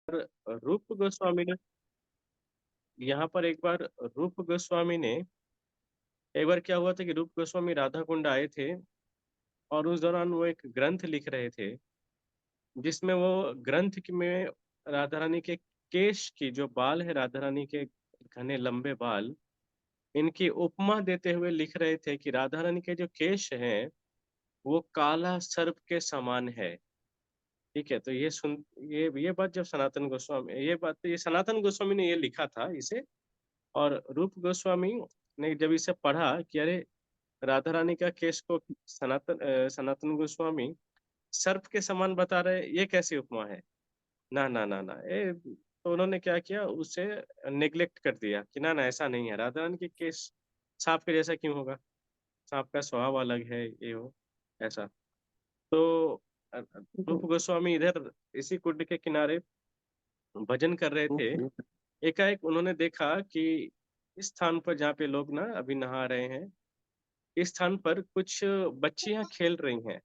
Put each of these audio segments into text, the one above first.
रूप गोस्वामी ने यहाँ पर एक बार रूप गोस्वामी ने एक बार क्या हुआ था कि रूप गोस्वामी राधा कुंड आए थे और उस दौरान वो एक ग्रंथ लिख रहे थे जिसमें वो ग्रंथ में राधा रानी के केश की जो बाल है राधा रानी के घने लंबे बाल इनकी उपमा देते हुए लिख रहे थे कि राधा रानी के जो केश हैं वो काला सर्प के समान है। ठीक है, तो ये बात जब सनातन गोस्वामी ये सनातन गोस्वामी ने ये लिखा था इसे। और रूप गोस्वामी ने जब इसे पढ़ा कि अरे राधा रानी का केश को सनातन गोस्वामी सर्प के समान बता रहे, ये कैसी उपमा है। ना ना ना ना ये तो उन्होंने क्या किया, उसे नेग्लेक्ट कर दिया कि ना ना ऐसा नहीं है, राधा रानी के केस सांप के जैसा क्यों होगा, सांप का स्वभाव अलग है ये हो ऐसा। तो रूप गोस्वामी इधर इसी कुंड के किनारे भजन कर रहे थे। एकाएक उन्होंने देखा कि इस स्थान पर जहाँ पे लोग ना अभी नहा रहे हैं, इस स्थान पर कुछ बच्चियां खेल रही हैं।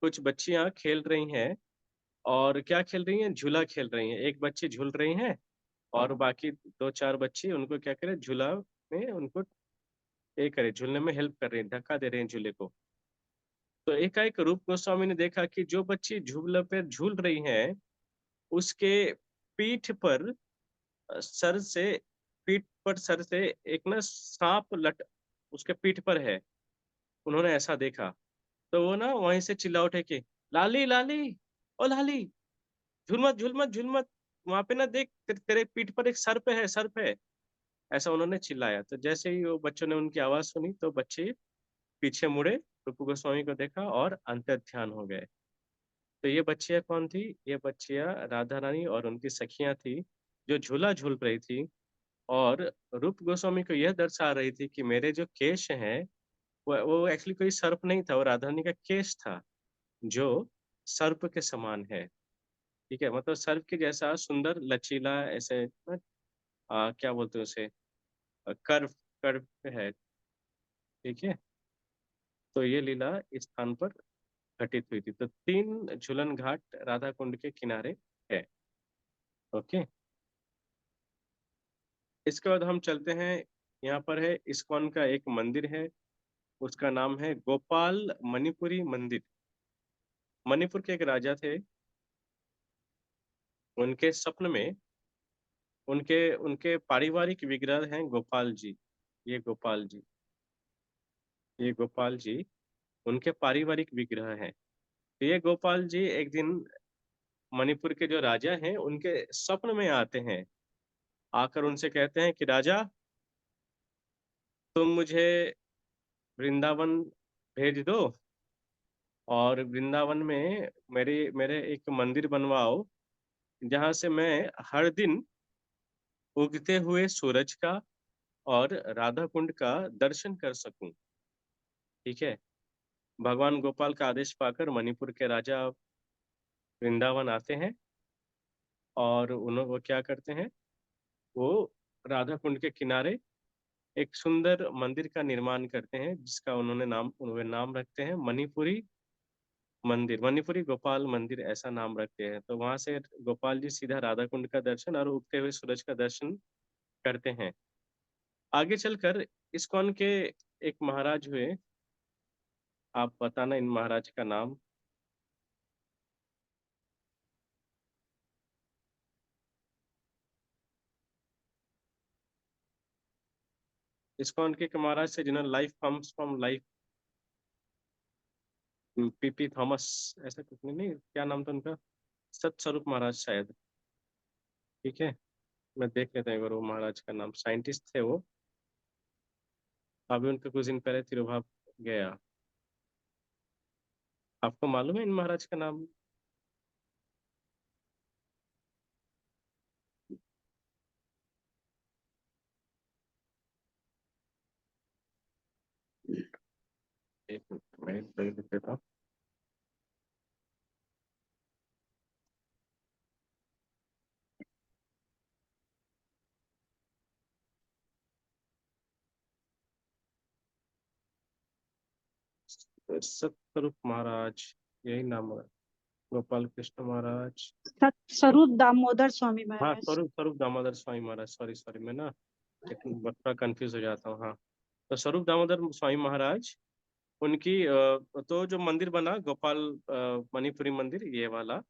कुछ बच्चियां खेल रही हैं और क्या खेल रही हैं, झूला खेल रही हैं। एक बच्ची झूल रही हैं और बाकी दो चार बच्ची उनको क्या करे, झूला में उनको ये करे, झूलने में हेल्प कर रही हैं, धक्का दे रही हैं झूले को। तो एकाएक रूप गोस्वामी ने देखा कि जो बच्ची झूले पे झूल रही हैं उसके पीठ पर सर से पीठ पर सर से एक ना सांप लट उसके पीठ पर है। उन्होंने ऐसा देखा तो वो ना वहीं से चिल्ला उठे कि लाली लाली, ओ लाली, झूल मत झूल मत झूल मत, वहां पे ना देख तेरे पीठ पर एक सर्प है, सर्प है। ऐसा उन्होंने चिल्लाया। तो जैसे ही वो बच्चों ने उनकी आवाज सुनी तो बच्चे पीछे मुड़े, रूप गोस्वामी को देखा और अंतर ध्यान हो गए। तो ये बच्चियां कौन थी, ये बच्चियां राधा रानी और उनकी सखियां थी जो झूला झूल रही थी। और रूप गोस्वामी को यह दर्शा रही थी कि मेरे जो केश हैं वो एक्चुअली कोई सर्प नहीं था, वो राधा रानी का केश था जो सर्प के समान है। ठीक है, मतलब सर्प के जैसा सुंदर लचीला ऐसे ना, क्या बोलते हैं उसे, कर्व कर्व है। ठीक है, तो ये लीला इस स्थान पर घटित हुई थी। तो तीन झूलन घाट राधा कुंड के किनारे है। ओके, इसके बाद हम चलते हैं, यहाँ पर है इस्कॉन का एक मंदिर है, उसका नाम है गोपाल मणिपुरी मंदिर। मणिपुर के एक राजा थे, उनके स्वप्न में उनके उनके पारिवारिक विग्रह हैं गोपाल जी। ये गोपाल जी, ये गोपाल जी उनके पारिवारिक विग्रह हैं। तो ये गोपाल जी एक दिन मणिपुर के जो राजा हैं उनके स्वप्न में आते हैं, आकर उनसे कहते हैं कि राजा, तुम मुझे वृंदावन भेज दो और वृंदावन में मेरे मेरे एक मंदिर बनवाओ जहाँ से मैं हर दिन उगते हुए सूरज का और राधा कुंड का दर्शन कर सकूं। ठीक है, भगवान गोपाल का आदेश पाकर मणिपुर के राजा वृंदावन आते हैं और वो क्या करते हैं, वो राधा कुंड के किनारे एक सुंदर मंदिर का निर्माण करते हैं जिसका उन्होंने नाम रखते हैं मणिपुरी मंदिर, मणिपुरी गोपाल मंदिर ऐसा नाम रखते हैं। तो वहां से गोपाल जी सीधा राधा कुंड का दर्शन और उगते हुए सूरज का दर्शन करते हैं। आगे चलकर इस्कॉन के एक महाराज हुए, आप बताना इन महाराज का नाम। इस्कॉन के एक महाराज से जिन्होंने life comes from life, PP Thomas, ऐसा कुछ नहीं, नहीं क्या नाम था उनका, सतस्वरूप महाराज शायद। ठीक है, मैं देख लेता हूँ एक बार वो महाराज का नाम, साइंटिस्ट थे वो। अभी उनके कुछ दिन पहले तिरुभाव गया। आपको मालूम है इन महाराज का नाम। एक मिनट मैं देख लेता हूँ। सतस्वरूप महाराज, यही नाम है। गोपाल कृष्ण महाराज, स्वरूप दामोदर स्वामी हाँ महाराज। स्वरूप स्वरूप दामोदर स्वामी महाराज, सॉरी सॉरी, मैं ना थोड़ा कंफ्यूज हो जाता हूँ। हाँ, तो स्वरूप दामोदर स्वामी महाराज, उनकी तो जो मंदिर बना गोपाल मणिपुरी मंदिर, ये वाला,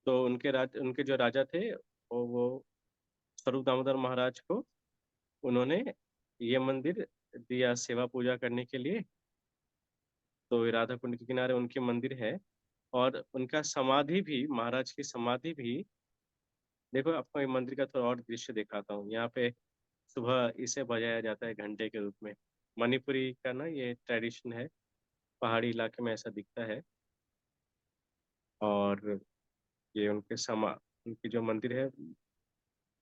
तो उनके जो राजा थे वो स्वरूप दामोदर महाराज को उन्होंने ये मंदिर दिया सेवा पूजा करने के लिए। तो ये राधा कुंड के किनारे उनकी मंदिर है, और उनका समाधि भी, महाराज की समाधि भी, देखो आपको ये मंदिर का थोड़ा और दृश्य दिखाता हूँ। यहाँ पे सुबह इसे बजाया जाता है घंटे के रूप में। मणिपुरी का ना ये ट्रेडिशन है, पहाड़ी इलाके में ऐसा दिखता है। और ये उनकी जो मंदिर है,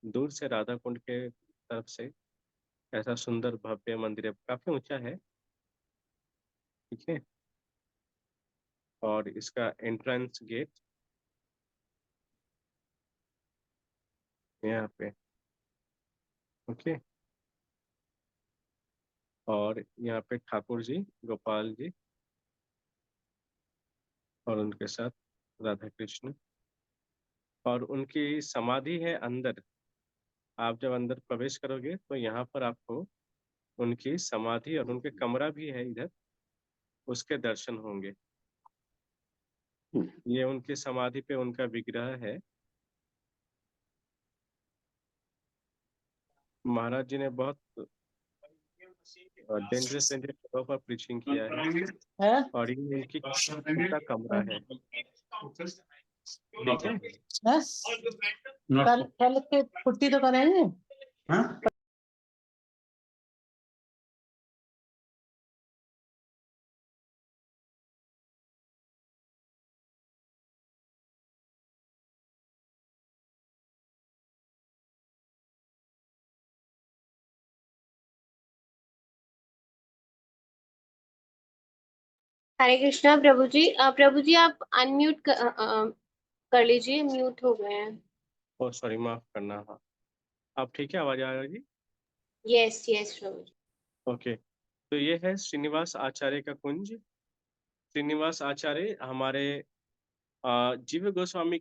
दूर से राधा कुंड के तरफ से ऐसा सुंदर भव्य मंदिर है, काफी ऊंचा है। ठीक है, और इसका एंट्रेंस गेट यहाँ पे। ओके, और यहाँ पे ठाकुर जी, गोपाल जी, और उनके साथ राधा कृष्ण, और उनकी समाधि है अंदर। आप जब अंदर प्रवेश करोगे तो यहाँ पर आपको उनकी समाधि और उनके कमरा भी है इधर, उसके दर्शन होंगे। ये उनकी समाधि पे उनका विग्रह है। महाराज जी ने बहुत डेंजरस डेंजरस जगहों पर प्रीचिंग किया है, और ये उनका कमरा है। ठीक है, कल के छुट्टी तो करेंगे। हरे कृष्णा प्रभु जी। प्रभु जी आप अनम्यूट कर लीजिए, म्यूट हो गए हैं। ओ सॉरी, माफ करना। हाँ, अब ठीक है, आवाज आ रही? यस यस प्रभु जी। ओके, तो ये है श्रीनिवास आचार्य का कुंज। श्रीनिवास आचार्य हमारे जीव गोस्वामी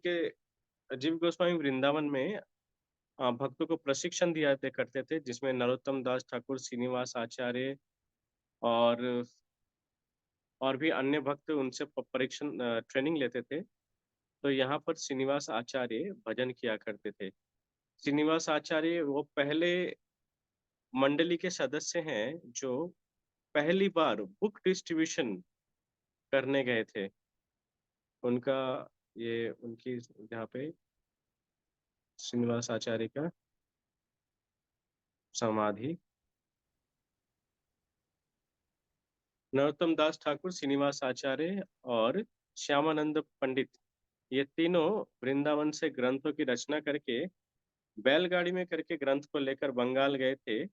वृंदावन में भक्तों को प्रशिक्षण दिया करते थे, जिसमें नरोत्तम दास ठाकुर, श्रीनिवास आचार्य, और भी अन्य भक्त उनसे परीक्षण ट्रेनिंग लेते थे। तो यहाँ पर श्रीनिवास आचार्य भजन किया करते थे। श्रीनिवास आचार्य वो पहले मंडली के सदस्य हैं जो पहली बार बुक डिस्ट्रीब्यूशन करने गए थे। उनका ये उनकी यहाँ पे श्रीनिवास आचार्य का समाधि, नरोत्तम दास ठाकुर, श्रीनिवास आचार्य और श्यामानंद पंडित, ये तीनों वृंदावन से ग्रंथों की रचना करके बैलगाड़ी में करके ग्रंथ को लेकर बंगाल गए थे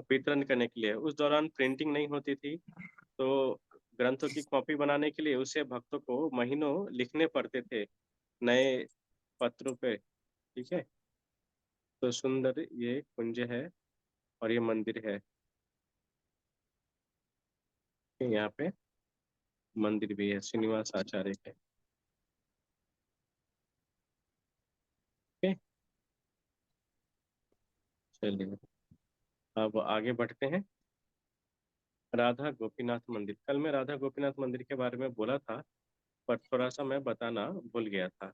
वितरण करने के लिए। उस दौरान प्रिंटिंग नहीं होती थी, तो ग्रंथों की कॉपी बनाने के लिए उसे भक्तों को महीनों लिखने पड़ते थे नए पत्रों पे। ठीक है, तो सुंदर ये कुंज है और ये मंदिर है। यहाँ पे मंदिर भी है श्रीनिवास आचार्य के। ओके, चलिए अब आगे बढ़ते हैं। राधा गोपीनाथ मंदिर, कल मैं राधा गोपीनाथ मंदिर के बारे में बोला था, पर थोड़ा सा मैं बताना भूल गया था।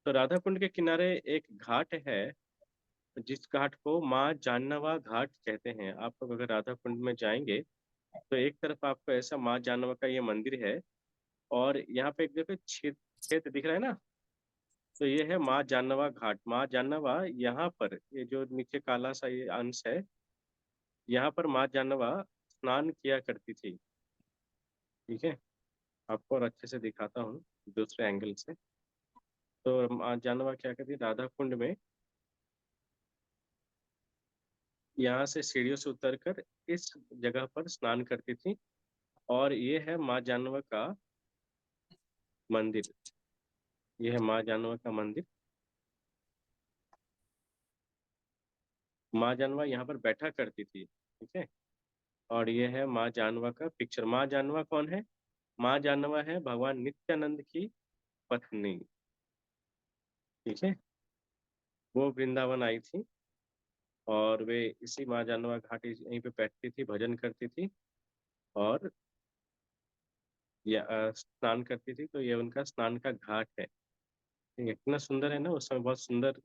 तो राधा कुंड के किनारे एक घाट है, जिस घाट को माँ जाननवा घाट कहते हैं। आप लोग अगर राधा कुंड में जाएंगे तो एक तरफ आपको ऐसा माँ जाननवा का ये मंदिर है, और यहाँ पे एक देखो छेद छेद दिख रहा है ना, तो ये है माँ जाननवा घाट। माँ जाननवा यहाँ पर, ये जो नीचे काला सा ये अंश है, यहाँ पर माँ जाननवा स्नान किया करती थी। ठीक है, आपको और अच्छे से दिखाता हूँ दूसरे एंगल से। तो माँ जाननवा क्या करती है, राधा कुंड में यहाँ से सीढ़ियों से उतरकर इस जगह पर स्नान करती थी, और ये है माँ जाननवा का मंदिर। ये है माँ जाननवा का मंदिर। माँ जाननवा यहाँ पर बैठा करती थी। ठीक है, और ये है माँ जाननवा का पिक्चर। माँ जाननवा कौन है? माँ जानवा है भगवान नित्यानंद की पत्नी, ठीक है। वो वृंदावन आई थी और वे इसी माँ जानवा घाटी यहीं पे बैठती थी, भजन करती थी और या स्नान करती थी। तो ये उनका स्नान का घाट है। ये इतना सुंदर है ना, उस समय बहुत सुंदर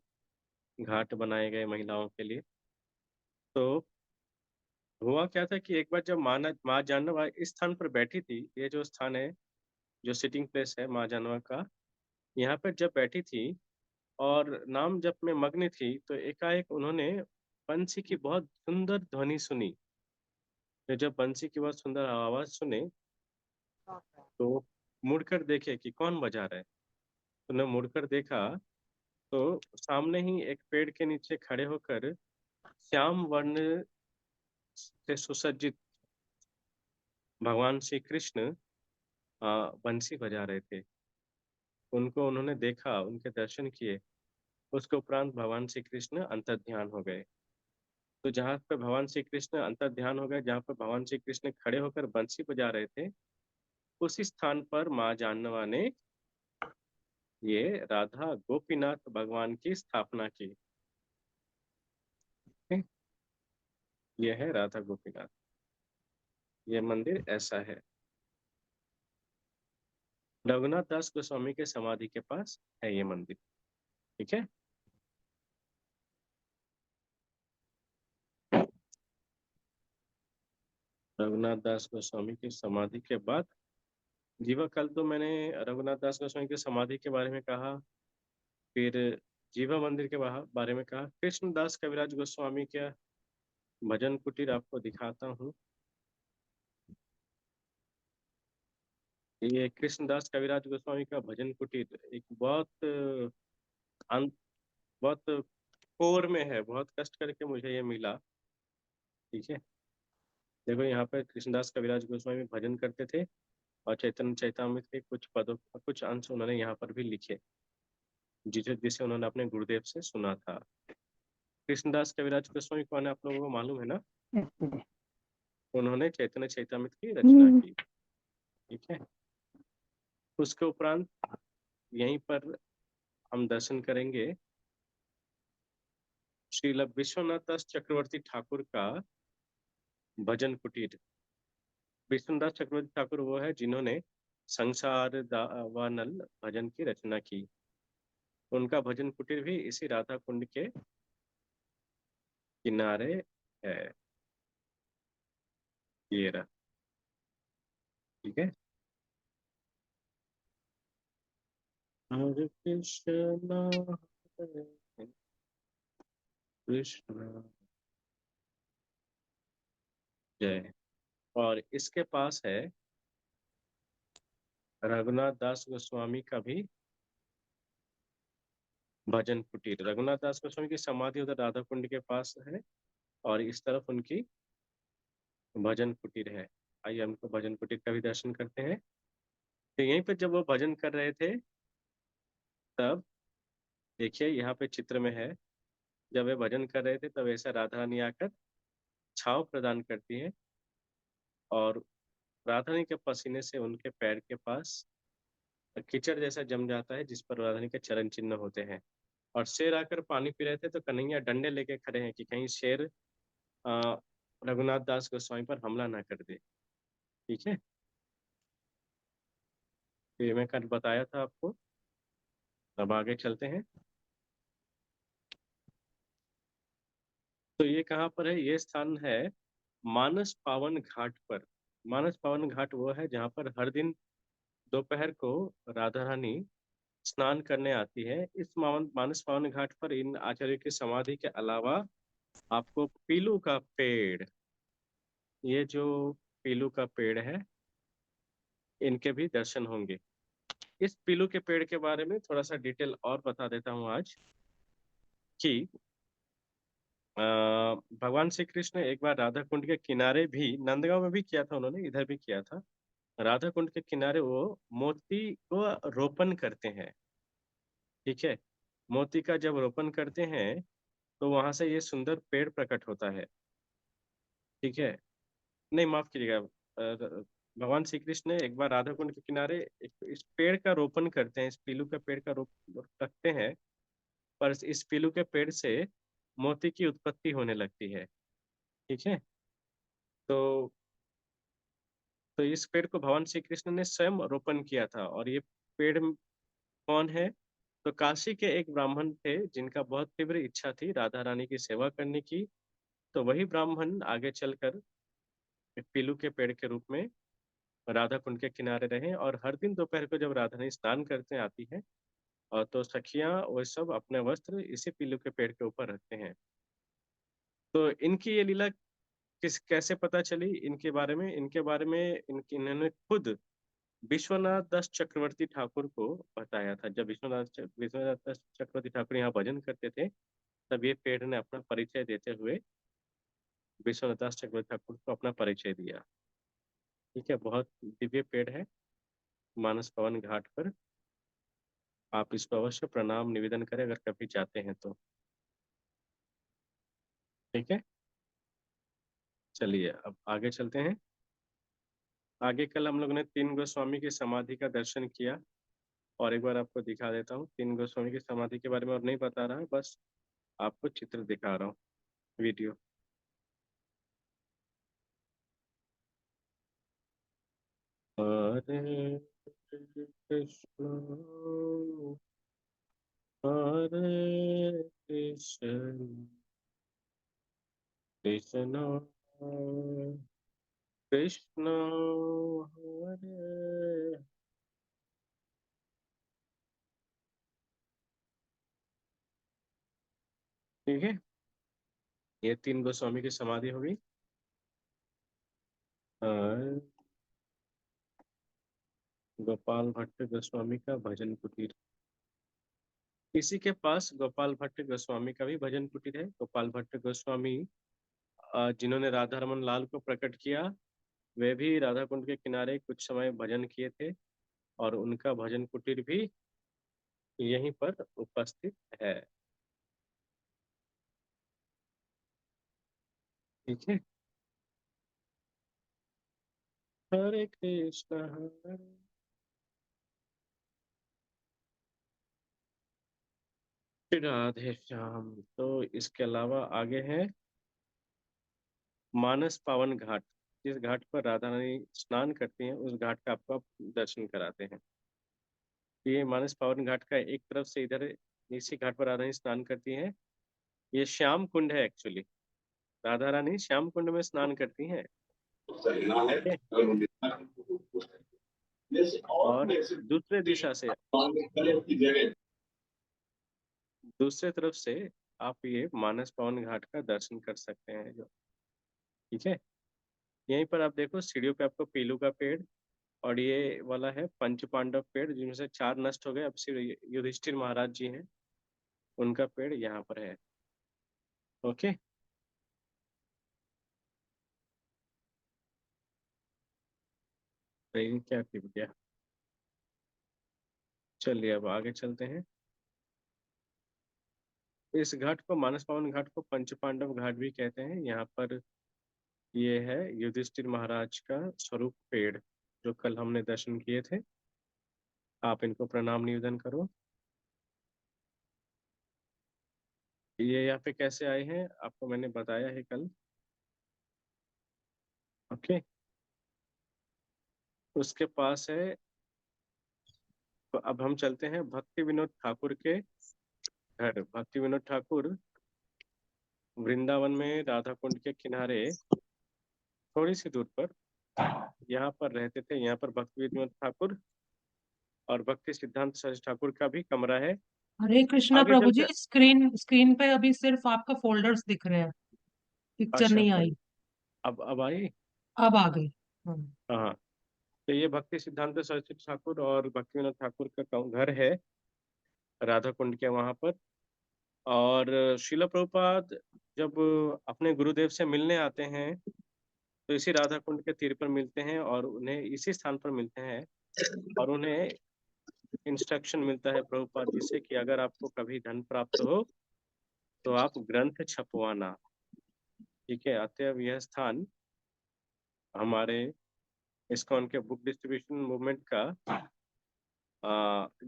घाट बनाए गए महिलाओं के लिए। तो हुआ क्या था कि एक बार जब माँ जानवा इस स्थान पर बैठी थी, ये जो स्थान है, जो सिटिंग प्लेस है माँ जानवा का, यहाँ पर जब बैठी थी और नाम जप में मग्न थी, तो एकाएक उन्होंने बंसी की बहुत सुंदर ध्वनि सुनी। तो जब बंसी की बहुत सुंदर आवाज सुने तो मुड़कर देखे कि कौन बजा रहा है। तो उन्हें मुड़कर देखा तो सामने ही एक पेड़ के नीचे खड़े होकर श्याम वर्ण से सुसज्जित भगवान श्री कृष्ण बंसी बजा रहे थे। उनको उन्होंने देखा, उनके दर्शन किए। उसके उपरांत भगवान श्री कृष्ण अंतर्ध्यान हो गए। तो जहाँ पर भगवान श्री कृष्ण अंतर्ध्यान हो गए, जहाँ पर भगवान श्री कृष्ण खड़े होकर बंसी बजा रहे थे, उसी स्थान पर माँ जानवा ने ये राधा गोपीनाथ भगवान की स्थापना की। ये है राधा गोपीनाथ, ये मंदिर ऐसा है। रघुनाथ दास गोस्वामी के समाधि के पास है ये मंदिर, ठीक है। रघुनाथ दास गोस्वामी की समाधि के बाद जीवा, कल तो मैंने रघुनाथ दास गोस्वामी की समाधि के बारे में कहा, फिर जीवा मंदिर के बारे में कहा। कृष्णदास कविराज गोस्वामी का भजन कुटीर आपको दिखाता हूँ। ये कृष्णदास कविराज गोस्वामी का भजन कुटीर एक अंत बहुत कोर में है, बहुत कष्ट करके मुझे ये मिला, ठीक है। देखो यहाँ पर कृष्णदास कविराज गोस्वामी भजन करते थे और चैतन्य चैतामृत के कुछ पदों, कुछ अंश उन्होंने यहाँ पर भी लिखे, जिसे उन्होंने अपने गुरुदेव से सुना था। कृष्णदास कविराज गोस्वामी कौन है, आप लोगों को मालूम है ना। उन्होंने चैतन्य चैतामृत की रचना की, ठीक है। उसके उपरांत यहीं पर हम दर्शन करेंगे श्रील विश्वनाथ दास चक्रवर्ती ठाकुर का भजन कुटीर। विष्णुदास चक्रवर्ती ठाकुर वो है जिन्होंने संसार दावानल भजन की रचना की। उनका भजन कुटीर भी इसी राधा कुंड के किनारे है। ये रहा, ठीक है। हरे कृष्णा हरे कृष्णा जय। और इसके पास है रघुनाथ दास गोस्वामी का भी भजन कुटीर। रघुनाथ दास गोस्वामी की समाधि उधर राधा कुंड के पास है और इस तरफ उनकी भजन कुटीर है। आइए हमको भजन कुटीर का भी दर्शन करते हैं। तो यहीं पे जब वो भजन कर रहे थे, तब देखिए यहाँ पे चित्र में है, जब वे भजन कर रहे थे तब ऐसा राधा रानी आकर छांव प्रदान करती है और राधा रानी के पसीने से उनके पैर के पास कीचड़ जैसा जम जाता है, जिस पर राधा रानी के चरण चिन्ह होते हैं। और शेर आकर पानी पी रहे थे, तो कन्हैया डंडे लेके खड़े हैं कि कहीं शेर अ, रघुनाथ दास गोस्वामी पर हमला ना कर दे, ठीक है। तो ये मैं कल बताया था आपको। अब आगे चलते हैं। तो ये कहाँ पर है, ये स्थान है मानस पावन घाट पर। मानस पावन घाट वो है जहाँ पर हर दिन दोपहर को राधा रानी स्नान करने आती है। इस मानस पावन घाट पर इन आचार्यों की समाधि के अलावा आपको पीलू का पेड़, ये जो पीलू का पेड़ है, इनके भी दर्शन होंगे। इस पीलू के पेड़ के बारे में थोड़ा सा डिटेल और बता देता हूँ आज कि अ, भगवान श्री कृष्ण एक बार राधा कुंड के किनारे भी, नंदगांव में भी किया था उन्होंने, इधर भी किया था, राधा कुंड के किनारे वो मोती को रोपण करते हैं, ठीक है। मोती का जब रोपण करते हैं तो वहां से ये सुंदर पेड़ प्रकट होता है, ठीक है। नहीं, माफ कीजिएगा, भगवान श्री कृष्ण एक बार राधा कुंड के किनारे इस पेड़ का रोपण करते हैं, इस पीलू के पेड़ का रोप रखते हैं, पर इस पीलू के पेड़ से मोती की उत्पत्ति होने लगती है। ठीक है। तो इस पेड़ को भगवान श्री कृष्ण ने स्वयं रोपण किया था। और ये पेड़ कौन है? तो काशी के एक ब्राह्मण थे जिनका बहुत तीव्र इच्छा थी राधा रानी की सेवा करने की। तो वही ब्राह्मण आगे चलकर एक पीलू के पेड़ के रूप में राधा कुंड के किनारे रहे, और हर दिन दोपहर को जब राधा रानी स्नान करते आती है, और तो सखियां वो सब अपने वस्त्र इसी पीलू के पेड़ के ऊपर रखते हैं। तो इनकी ये लीला कैसे पता चली? इनके बारे में इन्होंने खुद विश्वनाथ दास चक्रवर्ती ठाकुर को बताया था। जब विश्वनाथ दास चक्रवर्ती ठाकुर यहाँ भजन करते थे, तब ये पेड़ ने अपना परिचय देते हुए विश्वनाथ दास चक्रवर्ती ठाकुर को अपना परिचय दिया। ठीक है, बहुत दिव्य पेड़ है मानस पवन घाट पर। आप इसको अवश्य प्रणाम निवेदन करें अगर कभी जाते हैं तो। ठीक है, चलिए अब आगे चलते हैं। आगे कल हम लोग ने तीन गोस्वामी की समाधि का दर्शन किया, और एक बार आपको दिखा देता हूँ तीन गोस्वामी की समाधि के बारे में। और नहीं बता रहा, बस आपको चित्र दिखा रहा हूँ, वीडियो। हरे कृष्ण हरे कृष्ण कृष्ण कृष्ण हरे। ठीक है, ये तीन गोस्वामी की समाधि होगी। और गोपाल भट्ट गोस्वामी का भजन कुटीर, इसी के पास गोपाल भट्ट गोस्वामी का भी भजन कुटीर है। गोपाल भट्ट गोस्वामी जिन्होंने राधा रमन लाल को प्रकट किया, वे भी राधा कुंड के किनारे कुछ समय भजन किए थे, और उनका भजन कुटीर भी यहीं पर उपस्थित है। ठीक है, हरे कृष्ण राधे श्याम। तो इसके अलावा आगे है मानस पावन घाट। जिस घाट पर राधा रानी स्नान करती हैं, उस घाट का आपको आप दर्शन कराते हैं। ये मानस पावन घाट का एक तरफ से इधर इसी घाट पर राधा रानी स्नान करती हैं। ये श्याम कुंड है एक्चुअली, राधा रानी श्याम कुंड में स्नान करती हैं। ठीक है? और दूसरे तरफ से आप ये मानस पावन घाट का दर्शन कर सकते हैं जो। ठीक है, यहीं पर आप देखो सीढ़ियों पे आपको पीलू का पेड़, और ये वाला है पंच पांडव पेड़, जिनमें से चार नष्ट हो गए, अब सिर्फ युधिष्ठिर महाराज जी हैं, उनका पेड़ यहाँ पर है। ओके, तो ये क्या गया। चलिए अब आगे चलते हैं। इस घाट को, मानस पावन घाट को, पंच पांडव घाट भी कहते हैं। यहाँ पर ये है युधिष्ठिर महाराज का स्वरूप पेड़, जो कल हमने दर्शन किए थे। आप इनको प्रणाम निवेदन करो। ये यहाँ पे कैसे आए हैं आपको मैंने बताया है कल। ओके, उसके पास है। तो अब हम चलते हैं भक्ति विनोद ठाकुर के घर। भक्ति विनोद ठाकुर वृंदावन में राधा कुंड के किनारे थोड़ी सी दूर पर यहाँ पर रहते थे। यहाँ पर भक्ति विनोद ठाकुर और भक्ति सिद्धांत सरस्वती ठाकुर का भी कमरा है। हरे कृष्णा आगे प्रभु जी, चलकर, स्क्रीन स्क्रीन पे अभी सिर्फ आपका फोल्डर्स दिख रहे हैं, पिक्चर अच्छा नहीं कोई, आई। अब आई। अब आ गई। हाँ, तो ये भक्ति सिद्धांत सरस्वती ठाकुर और भक्ति विनोद ठाकुर का घर है राधा कुंड के वहां पर। और शिला प्रभुपाद जब अपने गुरुदेव से मिलने आते हैं, तो इसी राधा कुंड के तीर पर मिलते हैं, और उन्हें इसी स्थान पर मिलते हैं। और उन्हें इंस्ट्रक्शन मिलता है प्रभुपाद जी से कि अगर आपको कभी धन प्राप्त हो तो आप ग्रंथ छपवाना। ठीक है, अतएव यह स्थान हमारे ISKCON के बुक डिस्ट्रीब्यूशन मूवमेंट का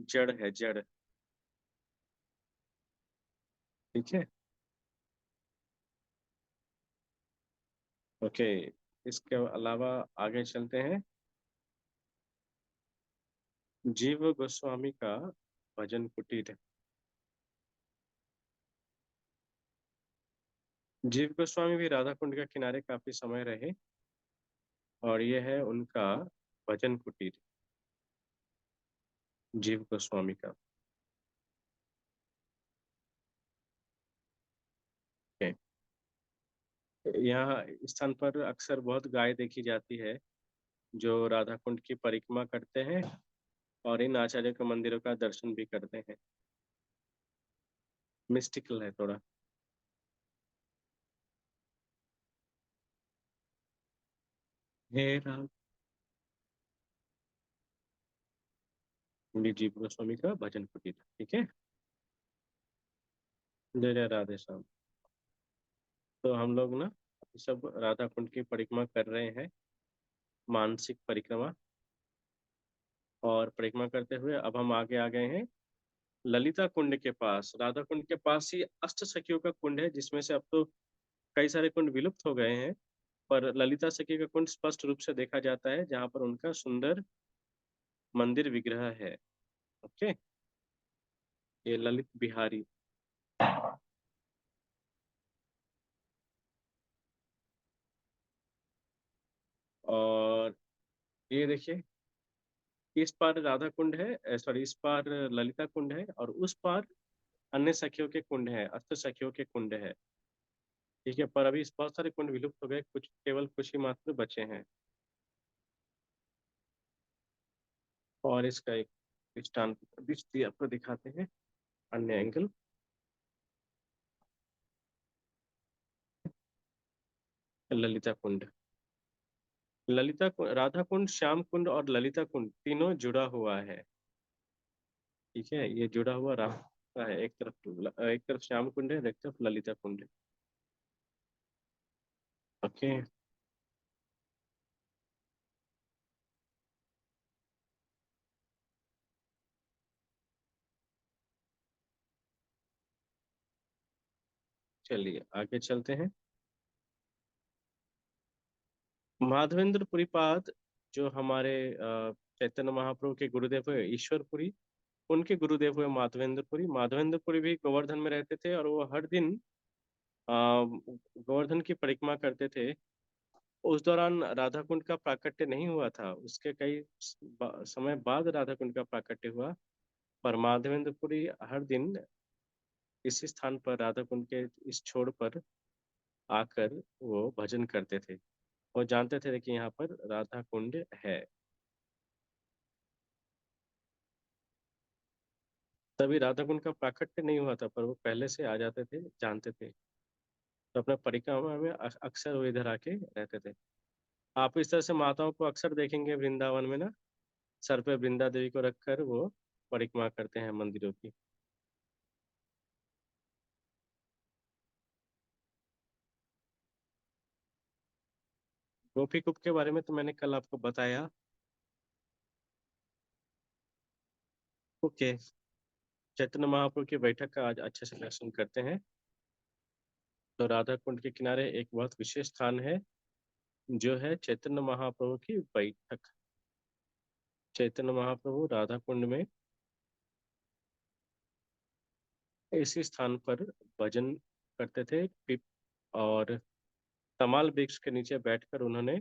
जड़ है, जड़। ठीक है, ओके। इसके अलावा आगे चलते हैं। जीव गोस्वामी का भजन कुटीर। जीव गोस्वामी भी राधा कुंड के किनारे काफी समय रहे, और ये है उनका भजन कुटीर, जीव गोस्वामी का। ओके। यहाँ इस स्थान पर अक्सर बहुत गाय देखी जाती है जो राधा कुंड की परिक्रमा करते हैं और इन आचार्य के मंदिरों का दर्शन भी करते हैं। मिस्टिकल है थोड़ा। हे राम, पंडित जीव गोस्वामी का भजन कुटीर। ठीक है, जय जय राधे श्याम। तो हम लोग ना सब राधा कुंड की परिक्रमा कर रहे हैं, मानसिक परिक्रमा। और परिक्रमा करते हुए अब हम आगे आ गए हैं ललिता कुंड के पास। राधा कुंड के पास ही अष्ट सखियों का कुंड है, जिसमें से अब तो कई सारे कुंड विलुप्त हो गए हैं, पर ललिता सखी का कुंड स्पष्ट रूप से देखा जाता है, जहाँ पर उनका सुंदर मंदिर विग्रह है। ओके, ये ललित बिहारी। और ये देखिए, इस पार राधा कुंड है, सॉरी, इस पार ललिता कुंड है, और उस पार अन्य सखियों के कुंड है, अष्ट सखियों के कुंड है। ठीक है, पर अभी बहुत सारे कुंड विलुप्त हो गए, कुछ केवल कुछ ही मात्र बचे हैं। और इसका एक दृष्टांत दृष्टि आपको दिखाते हैं, अन्य एंगल। ललिता कुंड, राधा कुंड, श्याम कुंड और ललिता कुंड तीनों जुड़ा हुआ है। ठीक है, ये जुड़ा हुआ रास्ता है। एक तरफ श्याम कुंड है, एक तरफ ललिता कुंड है। ओके, चलिए आगे चलते हैं। माधवेंद्र जो हमारे चैतन्य महाप्रभु के गुरुदेव हुए ईश्वरपुरी, उनके गुरुदेव हुए माधवेंद्रपुरी। माधवेंद्रपुरी भी गोवर्धन में रहते थे, और वो हर दिन गोवर्धन की परिक्रमा करते थे। उस दौरान राधा कुंड का प्राकट्य नहीं हुआ था, उसके कई समय बाद राधा कुंड का प्राकट्य हुआ। पर माधवेंद्रपुरी हर दिन इसी स्थान पर, राधा कुंड के इस छोर पर आकर वो भजन करते थे। वो जानते थे कि यहाँ पर राधा कुंड है, तभी राधा कुंड का प्राकट्य नहीं हुआ था, पर वो पहले से आ जाते थे, जानते थे। तो अपना परिक्रमा में अक्सर वो इधर आके रहते थे। आप इस तरह से माताओं को अक्सर देखेंगे वृंदावन में ना, सर पे वृंदा देवी को रखकर वो परिक्रमा करते हैं मंदिरों की। गोपी कुप के बारे में तो मैंने कल आपको बताया। ओके, चैतन्य महाप्रभु की बैठक का आज अच्छे से दर्शन करते हैं। तो राधा कुंड के किनारे एक बहुत विशेष स्थान है, जो है चैतन्य महाप्रभु की बैठक। चैतन्य महाप्रभु राधा कुंड में इसी स्थान पर भजन करते थे। और तमाल वृक्ष के नीचे बैठकर उन्होंने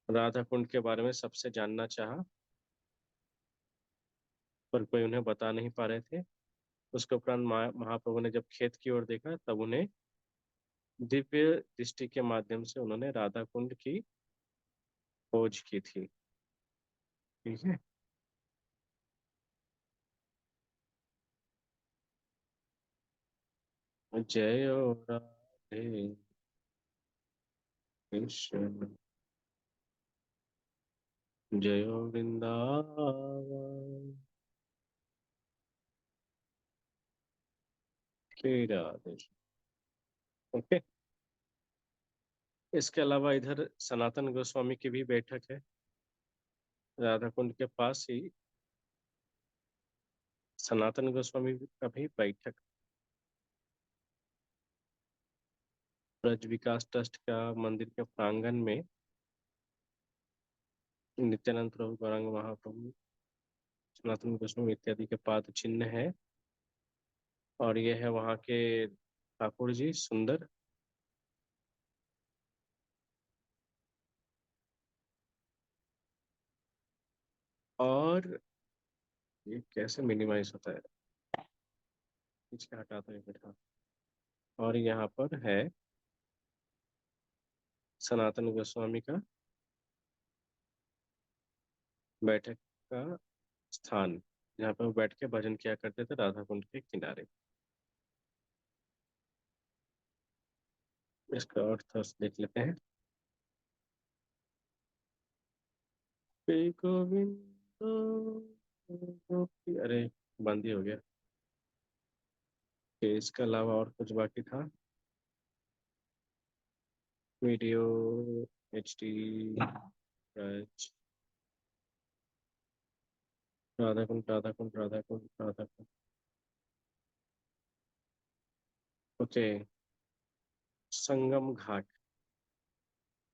राधा कुंड के बारे में सबसे जानना चाहा, पर कोई उन्हें बता नहीं पा रहे थे। उसके उपरांत महाप्रभु ने जब खेत की ओर देखा, तब उन्हें दिव्य दृष्टि के माध्यम से उन्होंने राधा कुंड की खोज की थी। ठीक है, जय राधे कृष्ण, जय वृंदावन के राधे। ओके, इसके अलावा इधर सनातन गोस्वामी की भी बैठक है, राधा कुंड के पास ही सनातन गोस्वामी का भी बैठक। ब्रज विकास ट्रस्ट का मंदिर के प्रांगण में नित्यानंद प्रभु, गौरांग महाप्रभु, सनातन गोस्वामी इत्यादि के पाद चिन्ह है। और ये है वहाँ के ठाकुर जी सुंदर। और ये कैसे मिनिमाइज होता है, पीछे हटाता है बेटा। और यहाँ पर है सनातन गोस्वामी का बैठक का स्थान, जहाँ पर वो बैठ के भजन किया करते थे राधा कुंड के किनारे। इसका अर्थ थोड़ा सा देख लेते हैं। पे गोविंद अरे बंद ही हो गया। कि इसके अलावा और कुछ बाकी था? Video HD Radha Kund, Radha Kund, Radha Kund, Radha Kund. Okay, Sangam Ghat.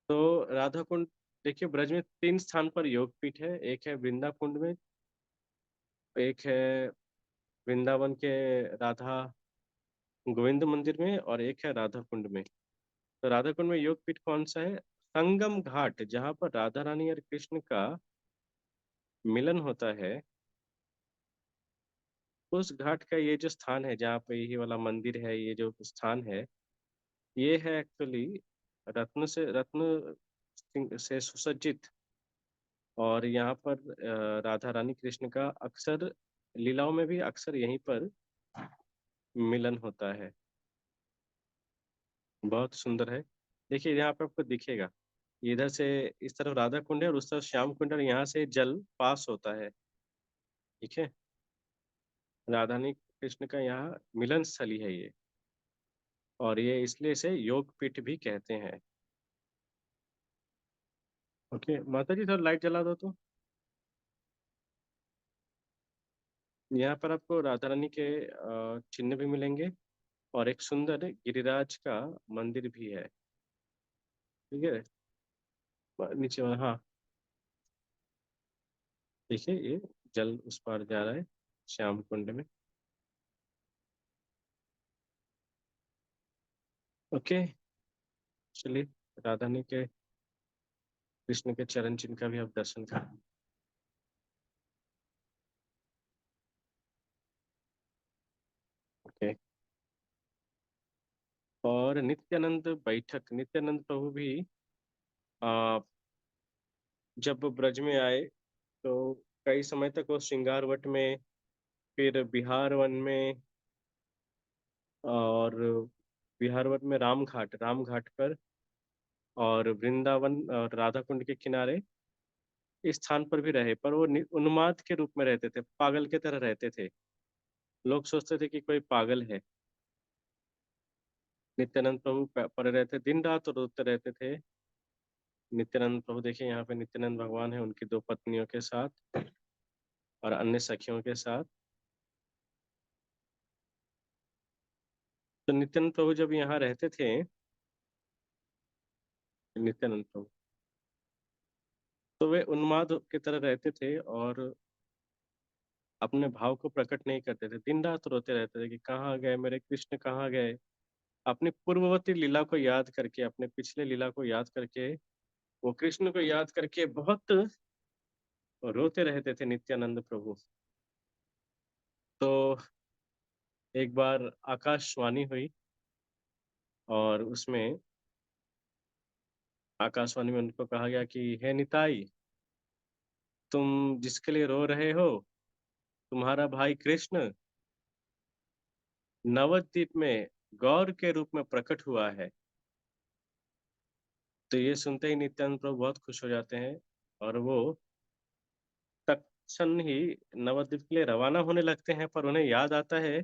तो राधा कुंड, देखिए ब्रज में 3 स्थान पर योग पीठ है। एक है वृंदा कुंड में, एक है वृंदावन के राधा गोविंद मंदिर में, और एक है राधा कुंड में। तो राधा कुंड में योग पीठ कौन सा है? संगम घाट, जहाँ पर राधा रानी और कृष्ण का मिलन होता है। उस घाट का ये जो स्थान है, जहाँ पे यही वाला मंदिर है, ये जो स्थान है, ये है एक्चुअली रत्न से सुसज्जित। और यहाँ पर राधा रानी कृष्ण का अक्सर लीलाओं में भी अक्सर यहीं पर मिलन होता है। बहुत सुंदर है। देखिए यहाँ पे आपको दिखेगा, इधर से इस तरफ राधा कुंड है और उस तरफ श्याम कुंड है, और यहाँ से जल पास होता है। ठीक है, राधा रानी कृष्ण का यहाँ मिलन स्थली है ये, और ये इसलिए इसे योग पीठ भी कहते हैं। ओके माता जी, थोड़ा लाइट जला दो तो। यहाँ पर आपको राधा रानी के चिन्ह भी मिलेंगे, और एक सुंदर गिरिराज का मंदिर भी है। ठीक है, नीचे वाला, हाँ देखिए ये जल उस पार जा रहा है श्याम कुंड में। ओके, चलिए राधा रानी के कृष्ण के चरण चिन्ह का भी आप दर्शन करें। ओके, और नित्यानंद बैठक, नित्यानंद प्रभु भी आ, जब ब्रज में आए तो कई समय तक वो श्रृंगार वट में, फिर बिहार वन में, और बिहार वन में राम घाट पर, और वृंदावन और राधा कुंड के किनारे इस स्थान पर भी रहे। पर वो उन्माद के रूप में रहते थे, पागल की तरह रहते थे। लोग सोचते थे कि कोई पागल है। नित्यानंद प्रभु पड़े रहते, दिन रात रोते रहते थे। नित्यानंद प्रभु देखिए यहाँ पे नित्यानंद भगवान है उनकी 2 पत्नियों के साथ और अन्य सखियों के साथ। तो नित्यानंद प्रभु जब यहाँ रहते थे, नित्यानंद प्रभु, तो वे उन्माद की तरह रहते थे और अपने भाव को प्रकट नहीं करते थे। दिन रात रोते रहते थे कि कहाँ गए मेरे कृष्ण, कहाँ गए। अपनी पूर्ववर्ती लीला को याद करके, अपने पिछले लीला को याद करके, वो कृष्ण को याद करके बहुत रोते रहते थे नित्यानंद प्रभु। तो एक बार आकाशवाणी हुई, और उसमें आकाशवाणी में उनको कहा गया कि हे निताई, तुम जिसके लिए रो रहे हो, तुम्हारा भाई कृष्ण नवद्वीप में गौर के रूप में प्रकट हुआ है। तो ये सुनते ही नित्यानंद प्रभु बहुत खुश हो जाते हैं, और वो तत्क्षण ही नवद्वीप के लिए रवाना होने लगते हैं। पर उन्हें याद आता है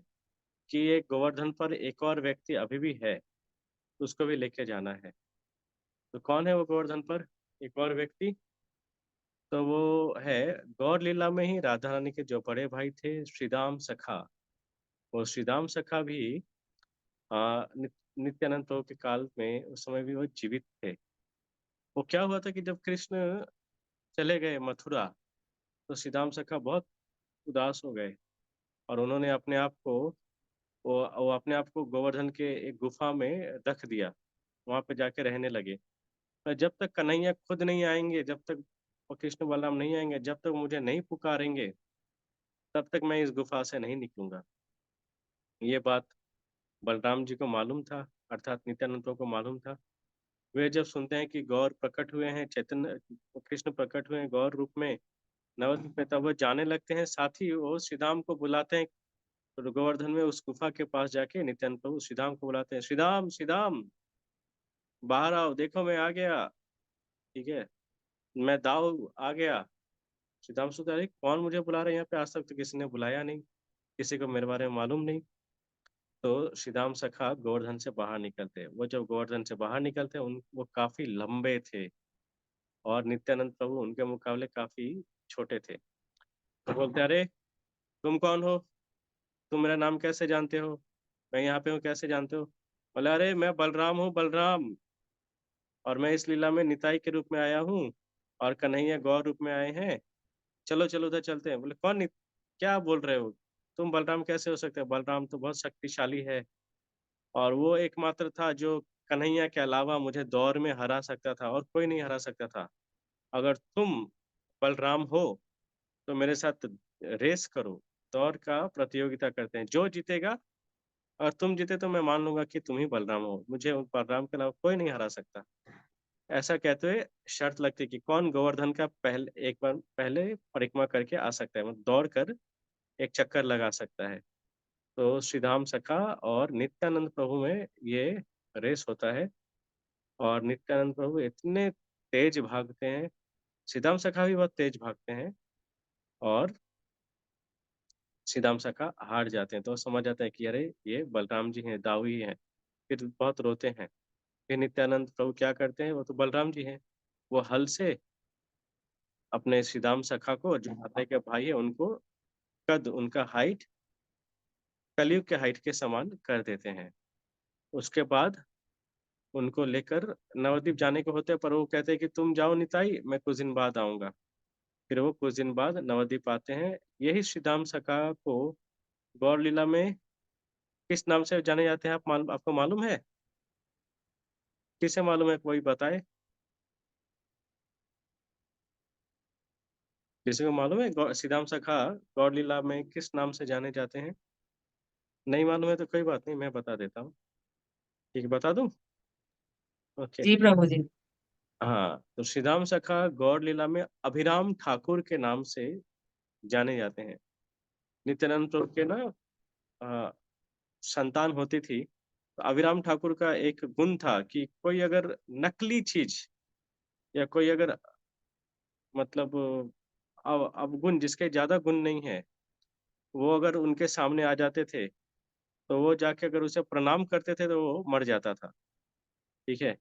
कि ये गोवर्धन पर एक और व्यक्ति अभी भी है, उसको भी लेके जाना है। तो कौन है वो गोवर्धन पर? एक और व्यक्ति, तो वो है गौर लीला में ही राधा रानी के जो बड़े भाई थे श्रीदाम सखा। वो श्रीदाम सखा भी नित्यानंद प्रभु के काल में उस समय भी वो जीवित थे। वो क्या हुआ था कि जब कृष्ण चले गए मथुरा, तो श्रीदाम सखा बहुत उदास हो गए और उन्होंने अपने आप को वो अपने आप को गोवर्धन के एक गुफा में रख दिया। वहां पे जाके रहने लगे। पर जब तक कन्हैया खुद नहीं आएंगे, जब तक वो कृष्ण बलराम नहीं आएंगे, जब तक मुझे नहीं पुकारेंगे, तब तक मैं इस गुफा से नहीं निकलूंगा। ये बात बलराम जी को मालूम था, अर्थात नित्यानंद प्रभु को मालूम था। वे जब सुनते हैं कि गौर प्रकट हुए हैं, चैतन्य कृष्ण प्रकट हुए हैं गौर रूप में नवद्वीप में, तब वो जाने लगते हैं। साथ ही वो श्रीधाम को बुलाते हैं। तो गोवर्धन में उस गुफा के पास जाके नित्यानंद प्रभु श्रीधाम को बुलाते हैं, श्रीधाम श्रीधाम बाहर आओ, देखो मैं आ गया। ठीक है, मैं दाऊ आ गया। श्रीधाम सोचते, अरे कौन मुझे बुला रहे हैं यहाँ पे? आज तक तो किसी ने बुलाया नहीं, किसी को मेरे बारे में मालूम नहीं। तो श्रीधाम सखा गोवर्धन से बाहर निकलते। वो जब गोवर्धन से बाहर निकलते उन वो काफी लंबे थे और नित्यानंद प्रभु उनके मुकाबले काफी छोटे थे। तो बोलते, अरे तुम कौन हो? तुम मेरा नाम कैसे जानते हो? मैं यहाँ पे हूँ कैसे जानते हो? बोले, अरे मैं बलराम हूँ, बलराम, और मैं इस लीला में निताई के रूप में आया हूँ और कन्हैया गौर रूप में आए हैं। चलो चलो उधर चलते हैं। बोले, क्या बोल रहे हो? तुम बलराम कैसे हो सकते हो? बलराम तो बहुत शक्तिशाली है और वो एकमात्र था जो कन्हैया के अलावा मुझे दौड़ में हरा सकता था और कोई नहीं हरा सकता था। अगर तुम बलराम हो तो मेरे साथ रेस करो, दौड़ का प्रतियोगिता करते हैं, जो जीतेगा, और तुम जीते तो मैं मान लूंगा कि तुम ही बलराम हो, मुझे उन बलराम के अलावा कोई नहीं हरा सकता। ऐसा कहते हुए शर्त लगती कि कौन गोवर्धन का पहले एक बार पहले परिक्रमा करके आ सकता है, मतलब दौड़ कर एक चक्कर लगा सकता है। तो श्रीधाम सखा और नित्यानंद प्रभु में ये रेस होता है और नित्यानंद प्रभु इतने तेज भागते हैं, श्रीधाम सखा भी बहुत तेज भागते हैं और श्रीधाम सखा हार जाते हैं। तो समझ जाते हैं कि अरे ये बलराम जी हैं, दाऊ ही हैं। फिर बहुत रोते हैं। फिर नित्यानंद प्रभु क्या करते हैं, वो तो बलराम जी हैं, वो हल से अपने श्रीधाम सखा को, जो माता के भाई है, उनको कद उनका हाइट कलयुग के हाइट के समान कर देते हैं। उसके बाद उनको लेकर नवद्वीप जाने को होते हैं, पर वो कहते हैं कि तुम जाओ निताई, मैं कुछ दिन बाद आऊंगा। फिर वो कुछ दिन बाद नवद्वीप आते हैं। यही श्रीधाम सखा को गौर लीला में किस नाम से जाने जाते हैं? आपको मालूम है? किसे मालूम है, कोई बताए? किसी को मालूम है श्रीधाम सखा गौर लीला में किस नाम से जाने जाते हैं? नहीं मालूम है तो कोई बात नहीं, मैं बता देता हूँ। ठीक है, बता दूं? ओके। जी प्रभु जी। हाँ, तो श्रीधाम सखा गौर लीला में अभिराम ठाकुर के नाम से जाने जाते हैं। नित्यानंद प्रभु के ना अ, संतान होती थी, तो अभिराम ठाकुर का एक गुण था कि कोई अगर नकली चीज या कोई अगर मतलब अवगुण, जिसके ज्यादा गुण नहीं है, वो अगर उनके सामने आ जाते थे, तो वो जाके अगर उसे प्रणाम करते थे तो वो मर जाता था। ठीक है,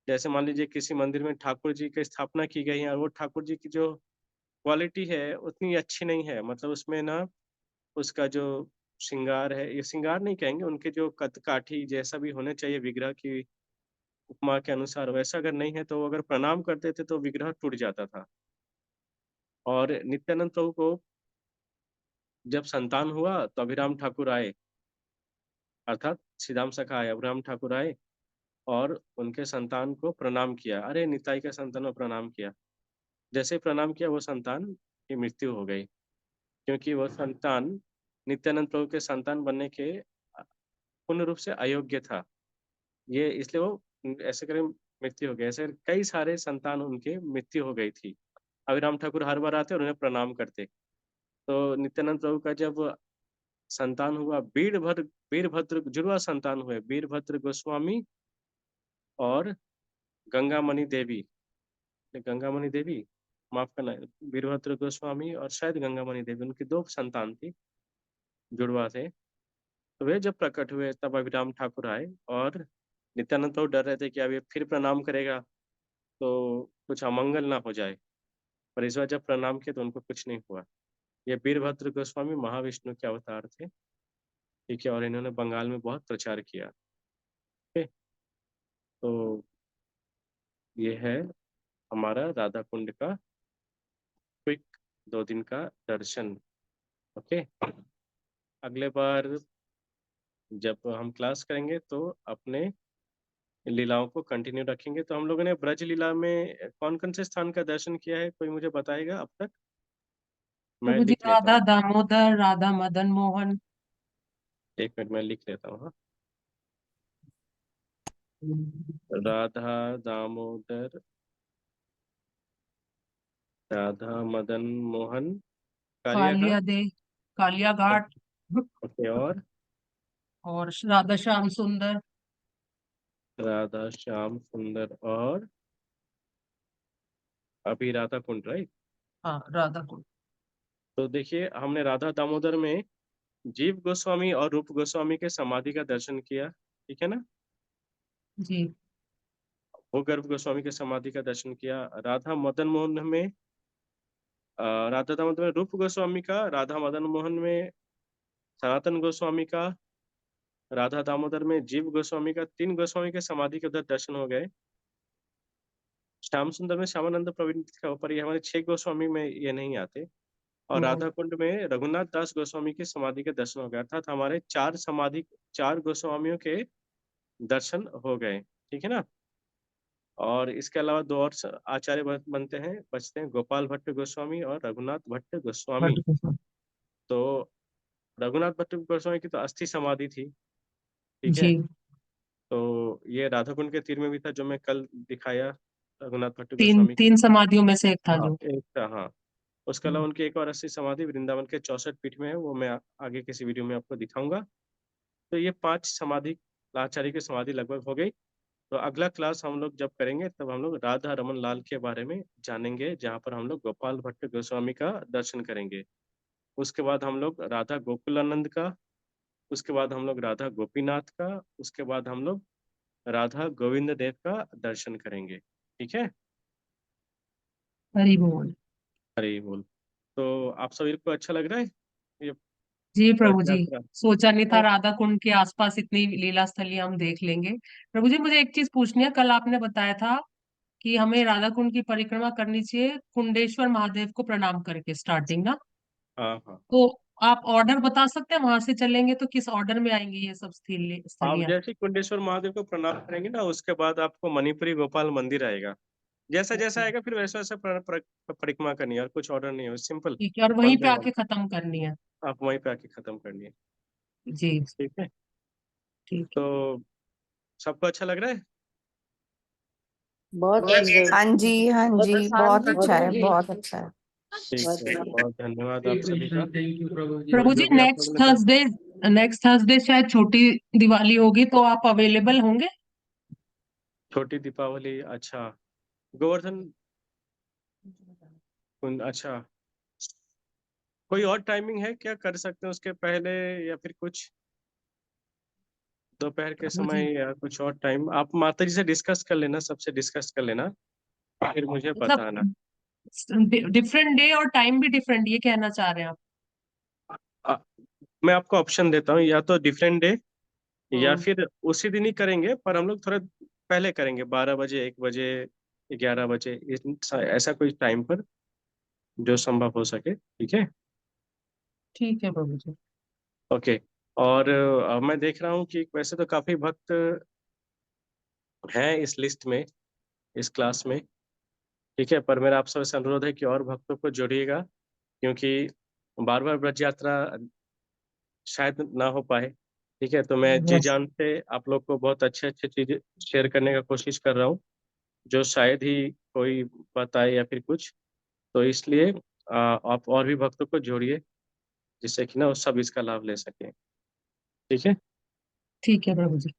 जैसे मान लीजिए किसी मंदिर में ठाकुर जी की स्थापना की गई है और वो ठाकुर जी की जो क्वालिटी है उतनी अच्छी नहीं है, मतलब उसमें ना उसका जो श्रृंगार है, ये श्रृंगार नहीं कहेंगे, उनके जो कदकाठी जैसा भी होने चाहिए विग्रह की उपमा के अनुसार, वैसा अगर नहीं है, तो वो अगर प्रणाम करते थे तो विग्रह टूट जाता था। और नित्यानंद प्रभु को जब संतान हुआ तो अभिराम ठाकुर आए, अर्थात श्रीराम सखा आए, अभिराम ठाकुर आए और उनके संतान को प्रणाम किया। अरे निताई के संतान को प्रणाम किया। जैसे ही प्रणाम किया, वो संतान की मृत्यु हो गई, क्योंकि वो संतान नित्यानंद प्रभु के संतान बनने के पूर्ण रूप से अयोग्य था। ये इसलिए वो ऐसे करे मृत्यु हो गई। ऐसे कई सारे संतान उनके मृत्यु हो गई थी। अभिराम ठाकुर हर बार आते और उन्हें प्रणाम करते। तो नित्यानंद प्रभु का जब संतान हुआ, वीरभद्र जुड़वा संतान हुए, वीरभद्र गोस्वामी और गंगामणि देवी। गंगामणि देवी, माफ करना, वीरभद्र गोस्वामी और शायद गंगामणि देवी, उनकी दो संतान थी, जुड़वा थे। तो वे जब प्रकट हुए तब अभिराम ठाकुर आए और नित्यानंद प्रभु डर रहे थे कि अब ये फिर प्रणाम करेगा, तो कुछ अमंगल ना हो जाए। पर इस बार जब प्रणाम किया तो उनको कुछ नहीं हुआ। ये वीरभद्र गोस्वामी महाविष्णु के अवतार थे, ठीक है, और इन्होंने बंगाल में बहुत प्रचार किया। ठीक है, तो ये है हमारा राधा कुंड का क्विक 2 दिन का दर्शन। ओके, अगले बार जब हम क्लास करेंगे तो अपने लीलाओं को कंटिन्यू रखेंगे। तो हम लोगों ने ब्रज लीला में कौन कौन से स्थान का दर्शन किया है, कोई मुझे बताएगा अब तक? मैं प्रभु जी, लिख लेता राधा हूँ, दामोदर, राधा मदन मोहन। 1 मिनट मैं लिख लेता हूँ। हाँ, राधा दामोदर, राधा मदन मोहन, कालिया कालिया घाट। दे, कालिया घाट। ओके, और राधा श्याम सुंदर। राधा श्याम सुंदर, और अभी राधा कुंड, राइट। हाँ, राधा कुंड। तो देखिए, हमने राधा दामोदर में जीव गोस्वामी और रूप गोस्वामी के समाधि का दर्शन किया, ठीक है ना। जी भूगर्भ गोस्वामी के समाधि का दर्शन किया। राधा मदन मोहन में राधा दामोदर में रूप गोस्वामी का, राधा मदन मोहन में सनातन गोस्वामी का, राधा दामोदर में जीव गोस्वामी का, 3 गोस्वामी के समाधि के उधर दर्शन हो गए। श्याम सुंदर में श्यामानंद प्रवीण का ऊपर, ये हमारे 6 गोस्वामी में ये नहीं आते। और राधा कुंड में रघुनाथ दास गोस्वामी की समाधि के दर्शन हो गए, अर्थात हमारे 4 समाधि, 4 गोस्वामियों के दर्शन हो गए, ठीक है ना। और इसके अलावा 2 और आचार्य बनते हैं, बचते हैं, गोपाल भट्ट गोस्वामी और रघुनाथ भट्ट गोस्वामी। तो रघुनाथ भट्ट गोस्वामी की तो अस्थि समाधि थी, ठीक है। जी। तो ये राधा कुंड के तीर में भी था, जो मैं कल दिखाया, रघुनाथ भट्ट तीन गोस्वामी की। तीन समाधियों में से एक था हाँ, जो। एक था, हाँ। उसके अलावा उनकी एक और अस्थि समाधि वृंदावन के 64 पीठ में है, वो मैं आगे किसी वीडियो में आपको दिखाऊंगा। तो ये 5 समाधि, आचार्य की समाधि लगभग हो गई। तो अगला क्लास हम लोग जब करेंगे तब हम लोग राधा रमन लाल के बारे में जानेंगे, जहाँ पर हम लोग गोपाल भट्ट गोस्वामी का दर्शन करेंगे। उसके बाद हम लोग राधा गोकुलानंद का, उसके बाद हम लोग राधा गोपीनाथ का, उसके बाद हम लोग राधा गोविंद देव का दर्शन करेंगे, ठीक है। हरि बोल। हरी बोल। तो आप सभी को अच्छा लग रहा है ये जी ब्रज प्रभु जी, यात्रा? सोचा नहीं था हाँ राधा कुंड के आसपास इतनी लीला स्थली हम देख लेंगे। प्रभु जी, मुझे एक चीज पूछनी है। कल आपने बताया था कि हमें राधा कुंड की परिक्रमा करनी चाहिए कुंडेश्वर महादेव को प्रणाम करके, स्टार्टिंग ना। हाँ हाँ। तो आप ऑर्डर बता सकते हैं, वहां से चलेंगे तो किस ऑर्डर में आएंगी ये सब आप स्थलियां? जैसे ही कुंडेश्वर महादेव को प्रणाम करेंगे ना, उसके बाद आपको मणिपुरी गोपाल मंदिर आएगा। जैसा जैसा आएगा फिर वैसा वैसा परिक्रमा करनी है, और कुछ ऑर्डर नहीं है, सिंपल। ठीक है, और वहीं पे वंदे आके मातरम। खत्म करनी है? आप वहीं पे आके खत्म करनी है, जी। ठीक है। ठीक तो सबको अच्छा लग रहा है? बहुत सुंदर। हाँ जी, हाँ बहुत जी, आसान बहुत भी अच्छा है, प्रभु जी। बहुत अच्छा है। ठीक बहुत है, बढ़िया। बहुत धन्यवाद आप सभी का। थैंक यू प्रभु जी। प्रभु जी, जो भी आप लोगों ने नेक्स्ट थर्सडे शायद छोटी दिवाली होगी, तो आप अवेलेबल होंगे? छोटी दीपावली, अच्छा, गोवर्धन अच्छा, कोई और टाइमिंग है क्या, कर सकते हैं उसके पहले, या फिर कुछ दोपहर के प्रभु जी, समय, या कुछ और टाइम? आप माता जी से डिस्कस कर लेना, सबसे डिस्कस कर लेना, फिर मुझे मतलब बताना। डिफरेंट डे और टाइम भी डिफरेंट, ये कहना चाह रहे हैं आप? आ, मैं आपको ऑप्शन देता हूँ, या तो डिफरेंट डे, या हम्म। फिर उसी दिन ही करेंगे, पर हम लोग थोड़ा पहले करेंगे, 12 बजे, 1 बजे, 11 बजे, ऐसा कोई टाइम पर जो संभव हो सके, ठीक है। ठीक है प्रभु जी। ओके। और मैं देख रहा हूँ कि वैसे तो काफी भक्त हैं इस लिस्ट में, इस क्लास में, ठीक है, पर मेरा आप सबसे अनुरोध है कि और भक्तों को जोड़िएगा, क्योंकि बार बार ब्रज यात्रा शायद ना हो पाए, ठीक है। तो मैं जी यस। जान से आप लोग को बहुत अच्छे अच्छे चीजें शेयर करने का कोशिश कर रहा हूँ, जो शायद ही कोई बताए या फिर कुछ। तो इसलिए आप और भी भक्तों को जोड़िए, जिससे कि ना वो सब इसका लाभ ले सकें, ठीक है। ठीक है Prabhu ji.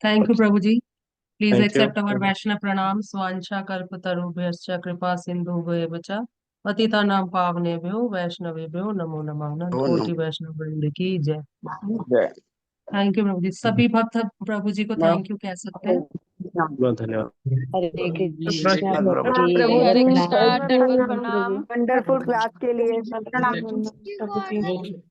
Thank you okay, Prabhu ji. Please thank you. Accept our वैष्णव प्रणाम। स्वांशा कल्पतरुभ्यश्च कृपा सिंधुभ्येव च पतितानां पावनेभ्यो वैष्णवेभ्यो नमो नमः। कोटि वैष्णव वृंद की जय। जय। थैंक यू प्रभु जी। सभी भक्त प्रभु जी को थैंक यू कह सकते हैं। बहुत धन्यवाद। हरे कृष्णा प्रणाम प्रभु प्रभु जी, हरे हरे कृष्णा, कृष्णा। दंडवत प्रणाम। वंडरफुल क्लास के लिए प्रणाम प्रभु जी।